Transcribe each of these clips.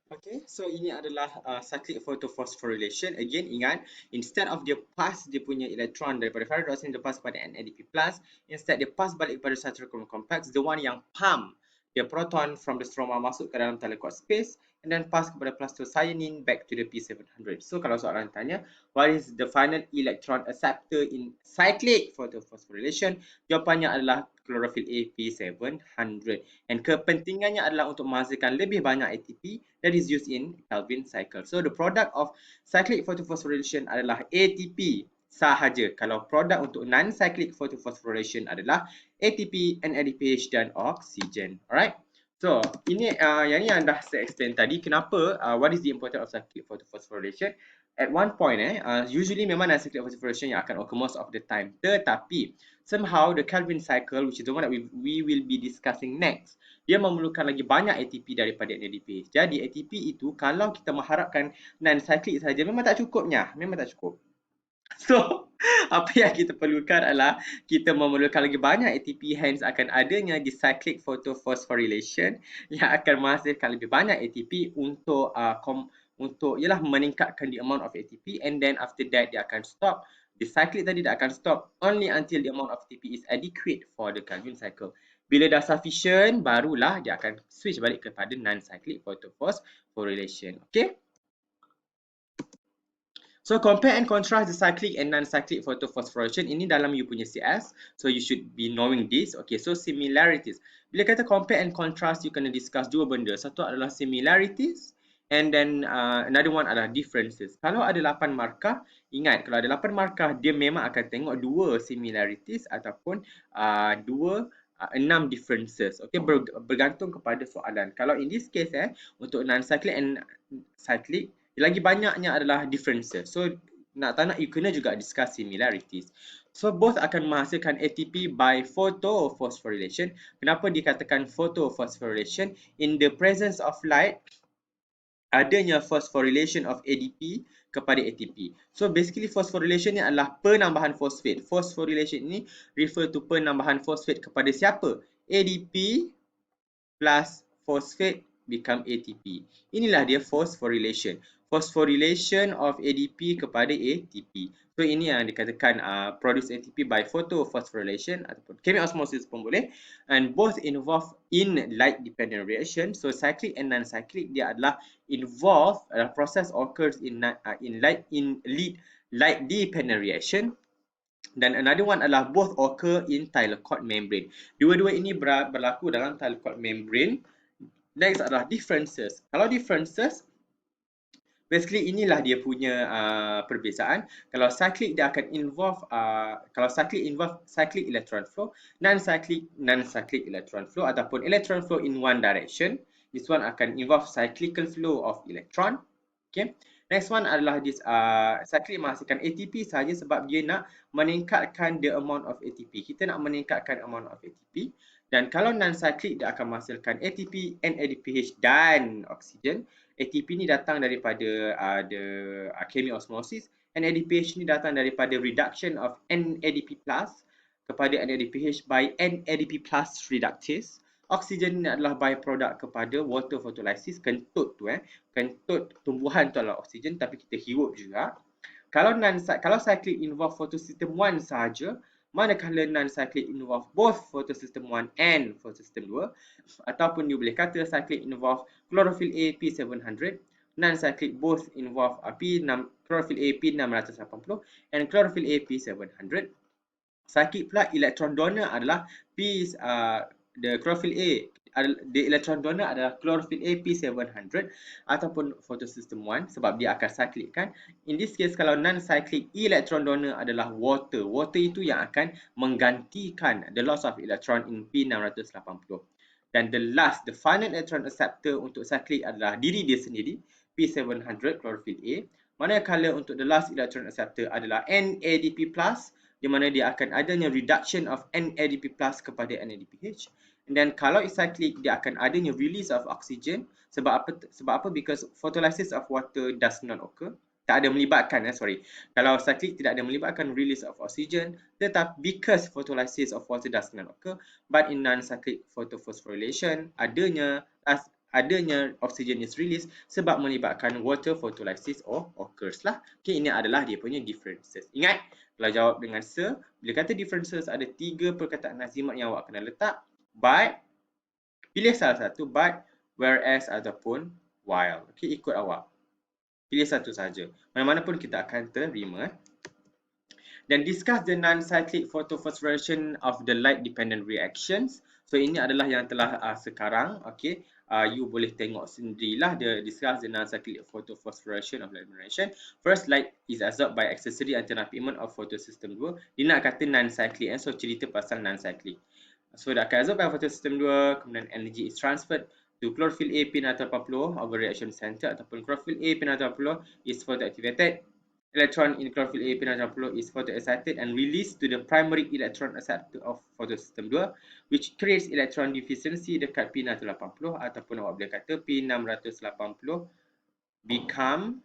Okay, so ini adalah cyclic photophosphorylation. Again, ingat, instead of dia pass dia punya elektron daripada ferridoxin dia pass pada NADP+, instead dia pass balik pada cytochrome complex, the one yang pump the proton from the stroma masuk ke dalam thylakoid space and then pass kepada plastocyanin back to the P700. So kalau soalan tanya, what is the final electron acceptor in cyclic photophosphorylation? Jawapannya adalah chlorophyll A P700. And kepentingannya adalah untuk menghasilkan lebih banyak ATP that is used in Calvin cycle. So the product of cyclic photophosphorylation adalah ATP sahaja. Kalau produk untuk non-cyclic photophosphorylation adalah ATP, NADPH dan oksigen. Alright. So, ini yang dah saya explain tadi kenapa what is the importance of cyclic photophosphorylation. At one point usually memang non-cyclic photophosphorylation yang akan occur most of the time. Tetapi somehow the Calvin cycle, which is the one that we will be discussing next, dia memerlukan lagi banyak ATP daripada NADPH. Jadi ATP itu kalau kita mengharapkan non-cyclic saja memang tak cukupnya, memang tak cukup. So, apa yang kita perlukan adalah kita memerlukan lagi banyak ATP, hence akan adanya di cyclic photophosphorylation yang akan menghasilkan lebih banyak ATP untuk ialah meningkatkan the amount of ATP, and then after that dia akan stop. The cyclic tadi dia akan stop only until the amount of ATP is adequate for the Calvin cycle. Bila dah sufficient, barulah dia akan switch balik kepada non-cyclic photophosphorylation. Okay? So compare and contrast the cyclic and non-cyclic photophosphorylation. Ini dalam you punya CS. So you should be knowing this. Okay, so similarities. Bila kata compare and contrast, you kena discuss dua benda. Satu adalah similarities and then another one adalah differences. Kalau ada 8 markah, ingat kalau ada 8 markah, dia memang akan tengok dua similarities ataupun 6 differences. Okay, bergantung kepada soalan. Kalau in this case untuk non-cyclic and cyclic, lagi banyaknya adalah differences. So nak tak nak you kena juga discuss similarities. So both akan menghasilkan ATP by photophosphorylation. Kenapa dikatakan photophosphorylation? In the presence of light, adanya phosphorylation of ADP kepada ATP. So basically phosphorylation ni adalah penambahan fosfat. Phosphorylation ini refer to penambahan fosfat kepada siapa? ADP plus phosphate become ATP. Inilah dia phosphorylation. Phosphorylation of ADP kepada ATP. So ini yang dikatakan produce ATP by photophosphorylation ataupun chemiosmosis pun boleh, and both involve in light dependent reaction. So cyclic and non-cyclic dia adalah involve process occurs in light dependent reaction. Dan another one adalah both occur in thylakoid membrane. Dua-dua ini berlaku dalam thylakoid membrane. Next adalah differences. Kalau differences, basically inilah dia punya perbezaan. Kalau cyclic dia akan involve kalau cyclic involve cyclic electron flow, non-cyclic electron flow ataupun electron flow in one direction. This one akan involve cyclical flow of electron. Okay. Next one adalah this cyclic menghasilkan ATP saja sebab dia nak meningkatkan the amount of ATP. Kita nak meningkatkan amount of ATP. Dan kalau non-cyclic dia akan menghasilkan ATP, NADPH dan oksigen. ATP ni datang daripada the chemiosmosis. NADPH ni datang daripada reduction of NADP+ kepada NADPH by NADP+ reductase. Oksigen ni adalah byproduct kepada water photolysis. Kentut tu kentut tumbuhan tu adalah oksigen tapi kita hirup juga. Kalau cyclic involve photosystem 1 sahaja, manakala non-cyclic involve both photosystem 1 and photosystem 2, ataupun you boleh kata cyclic involve chlorophyll A P700, non-cyclic both involve chlorophyll A P680 and chlorophyll A P700. Cyclic pula electron donor adalah the chlorophyll A, the electron donor adalah chlorophyll A P700 ataupun photosystem 1 sebab dia akan cyclic kan. In this case kalau non-cyclic electron donor adalah water. Water itu yang akan menggantikan the loss of electron in P680. Dan the final electron acceptor untuk cyclic adalah diri dia sendiri, P700 chlorophyll A. Manakala untuk the last electron acceptor adalah NADP+, di mana dia akan adanya reduction of NADP+ kepada NADPH. And then kalau cyclic dia akan adanya release of oxygen. Sebab apa? Because photolysis of water does not occur. Tak ada melibatkan Kalau cyclic tidak ada melibatkan release of oxygen, tetapi because photolysis of water does not occur, but in non-cyclic photophosphorylation adanya adanya oxygen is released sebab melibatkan water photolysis occurs lah. Okay, ini adalah dia punya differences. Ingat, kalau jawab dengan se, bila kata differences ada 3 perkataan lazimat yang awak kena letak. But, pilih salah satu, but, whereas ataupun while. Okay, ikut awak. Pilih satu saja. Mana-mana pun kita akan terima. Dan discuss the non-cyclic photophosphorylation of the light-dependent reactions. So, ini adalah yang telah sekarang. Okay, you boleh tengok sendirilah dia discuss the non-cyclic photophosphorylation of light reaction. First, light is absorbed by accessory antenna pigment of photosystem 2. Dia nak kata non-cyclic. So, cerita pasal non-cyclic. So, dia akan absorb by photosystem 2. Kemudian, energy is transferred to chlorophyll A P-40 over reaction center ataupun chlorophyll A P-40 is photoactivated. Electron in chlorophyll A P-40 is photoexcited and released to the primary electron acceptor of photosystem 2, which creates electron deficiency dekat P680 ataupun awak boleh kata P680 become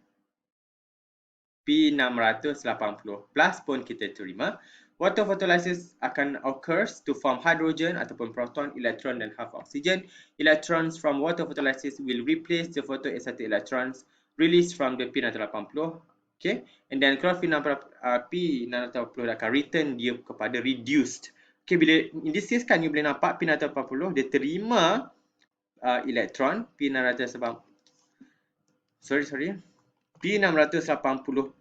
P680 plus pun kita terima. Water photolysis akan occurs to form hydrogen ataupun proton, electron dan half oxygen. Electrons from water photolysis will replace the photoexcited electrons released from the P680. Okay, and then chlorophyll P680 akan return dia kepada reduced. Okay, bila in this case kan you boleh nampak P680 dia terima elektron P680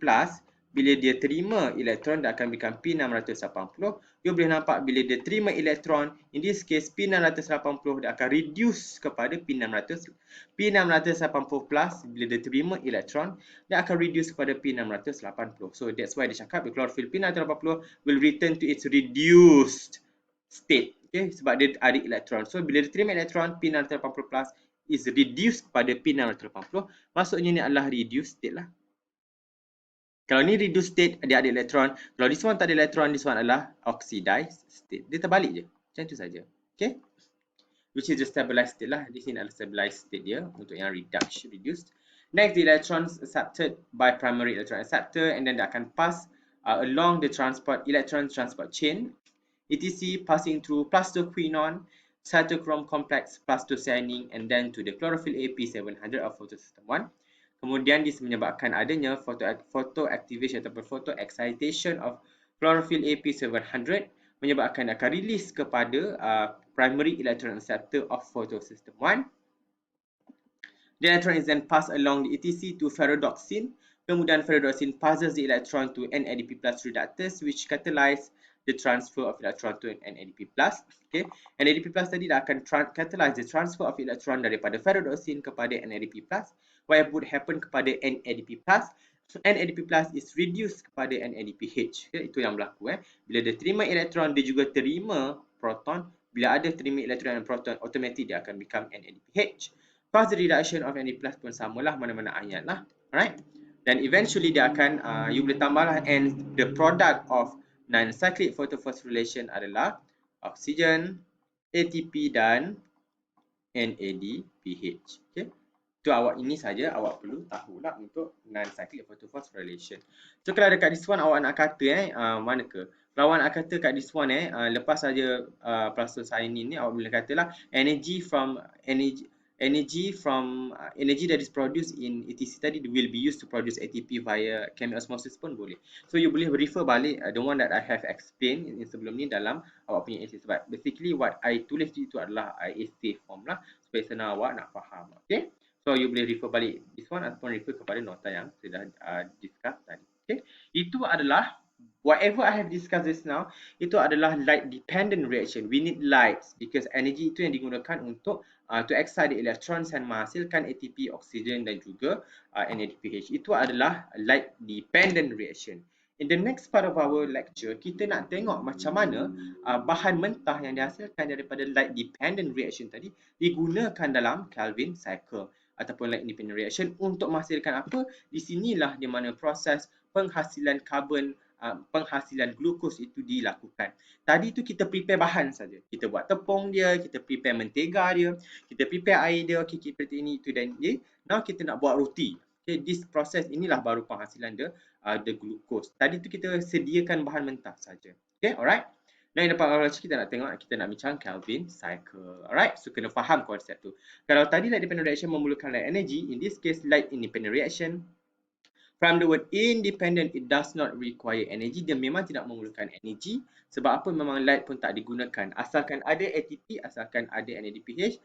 plus. Bila dia terima elektron dia akan become P680. You boleh nampak bila dia terima elektron, in this case P680 dia akan reduce kepada P680 plus. Bila dia terima elektron dia akan reduce kepada P680. So that's why dia cakap the chlorophyll P680 will return to its reduced state. Okay, sebab dia ada elektron. So bila dia terima elektron, P680 plus is reduced kepada P680. Maksudnya ni adalah reduced state lah. Kalau ni reduced state, dia ada elektron. Kalau this one tak ada elektron, this one adalah oxidized state. Dia terbalik je. Macam tu saja. Okay. Which is the stabilized state lah. Di sini adalah stabilized state dia untuk yang reduced. Next, the electrons accepted by primary electron acceptor and then dia akan pass along the electron transport chain. ETC passing through plastoquinone, cytochrome complex, plastocyanin and then to the chlorophyll AP700 of photosystem 1. Kemudian this menyebabkan adanya photoactivation ataupun photoexcitation of chlorophyll AP700 menyebabkan akan release kepada primary electron acceptor of photosystem 1. The electron is then passed along the ETC to ferredoxin. Kemudian ferredoxin passes the electron to NADP plus reductase which catalyze the transfer of electron to NADP plus. Okay, NADP plus tadi dah akan catalyze the transfer of electron daripada ferredoxin kepada NADP plus. What would happen kepada NADP plus? So NADP plus is reduced kepada NADPH. Okay, itu yang berlaku. Bila dia terima elektron, dia juga terima proton. Bila ada terima elektron dan proton, automatic dia akan become NADPH. Cause the reduction of NADP plus pun samalah mana-mana ayat lah. Alright. Dan eventually dia akan, you boleh tambahlah, and the product of non-cyclic photophosphorylation adalah oxygen, ATP dan NADPH. Okay. Itu awak ini saja awak perlu tahulah untuk non-cyclic photophosphorylation. So kalau dekat this one awak nak kata mana ke? Kalau awak nak kata kat this one lepas saja plastocyanin ni awak boleh katalah energy that is produced in ETC tadi will be used to produce ATP via chemiosmosis pun boleh. So you boleh refer balik the one that I have explained sebelum ni dalam awak punya essay. Sebab basically what I tulis itu adalah essay form lah supaya senang awak nak faham. Okay. So you boleh refer balik this one ataupun refer kepada nota yang sudah discuss tadi. Okay. Itu adalah whatever I have discussed just now, itu adalah light dependent reaction. We need lights because energy itu yang digunakan untuk to excite the electrons dan menghasilkan ATP, oksigen dan juga NADPH. Itu adalah light dependent reaction. In the next part of our lecture, kita nak tengok macam mana bahan mentah yang dihasilkan daripada light dependent reaction tadi digunakan dalam Kelvin cycle ataupun light independent reaction untuk menghasilkan apa? Di sinilah di mana proses penghasilan karbon, penghasilan glukos itu dilakukan. Tadi tu kita prepare bahan saja. Kita buat tepung dia, kita prepare mentega dia, kita prepare air dia, okay, seperti ini itu dan ini. Now kita nak buat roti. Okay, this process inilah baru penghasilan the glucose. Tadi tu kita sediakan bahan mentah saja. Okay, alright. Dan yang dapat orang kita nak tengok, kita nak bincang Kelvin cycle. Alright, so kena faham konsep tu. Kalau tadi light dependent reaction memerlukan light energy, in this case light independent reaction. From the word independent, it does not require energy. Dia memang tidak memerlukan energi. Sebab apa? Memang light pun tak digunakan. Asalkan ada ATP, asalkan ada NADPH,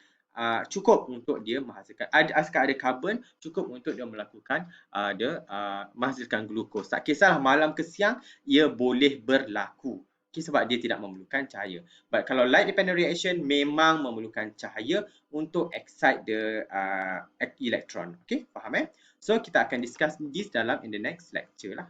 cukup untuk dia menghasilkan. Asalkan ada karbon, cukup untuk dia melakukan menghasilkan glukos. Tak kisahlah malam ke siang, ia boleh berlaku. Okay, sebab dia tidak memerlukan cahaya. But kalau light dependent reaction memang memerlukan cahaya untuk excite the electron. Okay, faham So kita akan discuss this in the next lecture lah.